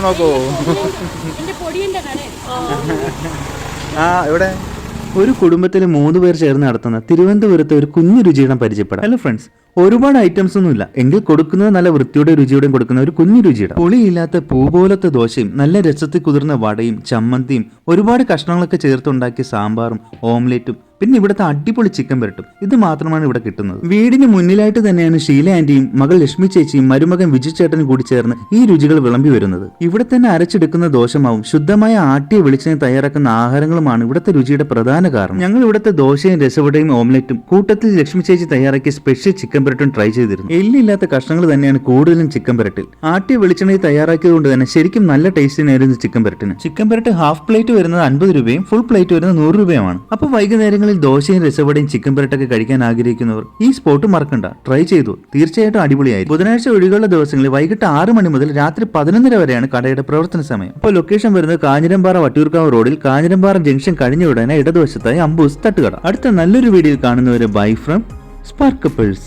നോക്കോ ആ ഇവിടെ ഒരു കുടുംബത്തിലെ 3 പേർ ചേർന്ന് നടത്തുന്ന തിരുവനന്തപുരത്തെ ഒരു കുഞ്ഞു രുചിയിടം പരിചയപ്പെടാം. ഹലോ ഫ്രണ്ട്സ്, ഒരുപാട് ഐറ്റംസ് ഒന്നുമില്ല, എങ്കിൽ കൊടുക്കുന്നത് നല്ല വൃത്തിയോടെ രുചിയോടെയും കൊടുക്കുന്ന ഒരു കുഞ്ഞു രുചിയിടം. പുളിയില്ലാത്ത പൂ പോലത്തെ ദോശയും നല്ല രസത്തിൽ കുതിർന്ന വടയും ചമ്മന്തിയും ഒരുപാട് കഷ്ണങ്ങളൊക്കെ ചേർത്തുണ്ടാക്കിയ സാമ്പാറും ഓംലെറ്റും പിന്നെ ഇവിടുത്തെ അടിപൊളി ചിക്കൻ പെരട്ടും, ഇത് മാത്രമാണ് ഇവിടെ കിട്ടുന്നത്. വീടിന് മുന്നിലായിട്ട് തന്നെയാണ് ഷീല ആന്റിയും മകൾ ലക്ഷ്മി ചേച്ചിയും മരുമകൻ വിജു ചേട്ടനും കൂടി ചേർന്ന് ഈ രുചികൾ വിളമ്പി വരുന്നത്. ഇവിടെ തന്നെ അരച്ചെടുക്കുന്ന ദോശമാവും ശുദ്ധമായ ആട്ടിയ വെളിച്ചെണ്ണ തയ്യാറാക്കുന്ന ആഹാരങ്ങളുമാണ് ഇവിടുത്തെ രുചിയുടെ പ്രധാന കാരണം. ഞങ്ങൾ ഇവിടുത്തെ ദോശയും രസവടയും ഓംലെറ്റും കൂട്ടത്തിൽ ലക്ഷ്മി ചേച്ചി തയ്യാറാക്കിയ സ്പെഷ്യൽ ചിക്കൻ പെരട്ടും ട്രൈ ചെയ്തിരുന്നു. എല്ലില്ലാത്ത കഷ്ണങ്ങൾ തന്നെയാണ് കൂടുതലും ചിക്കൻ പെരട്ടിൽ. ആട്ടിയ വെളിച്ചെണ്ണയിൽ തയ്യാറാക്കിയത് കൊണ്ട് തന്നെ ശരിക്കും നല്ല ടേസ്റ്റിനായിരുന്നു ചിക്കൻ പെരട്ടിന്. ചിക്കൻ പെരട്ട് ഹാഫ് പ്ലേറ്റ് വരുന്നത് 50 രൂപയും ഫുൾ പ്ലേറ്റ് വരുന്നത് 100 രൂപയുമാണ്. അപ്പോൾ വൈകുന്നേരങ്ങളിൽ ദോശയും രസവടയും ചിക്കൻ പെരട്ടൊക്കെ കഴിക്കാൻ ആഗ്രഹിക്കുന്നവർ ഈ സ്പോട്ട് മറക്കണ്ട, ട്രൈ ചെയ്തു, തീർച്ചയായിട്ടും അടിപൊളിയായി. ബുധനാഴ്ച ഒഴികെയുള്ള ദിവസങ്ങളിൽ വൈകിട്ട് 6 മണി മുതൽ രാത്രി 11:30 വരെയാണ് കടയുടെ പ്രവർത്തന സമയം. അപ്പോൾ ലൊക്കേഷൻ വരുന്നത് കാഞ്ഞിരമ്പാറ വട്ടിയൂർക്കാവ് റോഡിൽ കാഞ്ഞിരമ്പാറ ജംഗ്ഷൻ കഴിഞ്ഞ ഉടനെ ഇടതുവശത്തായി അമ്പൂസ് തട്ടുകട. അടുത്ത നല്ലൊരു വീഡിയോയിൽ കാണുന്നവരെ ബൈ ഫ്രം സ്പാർക്ക് കപ്പിൾസ്.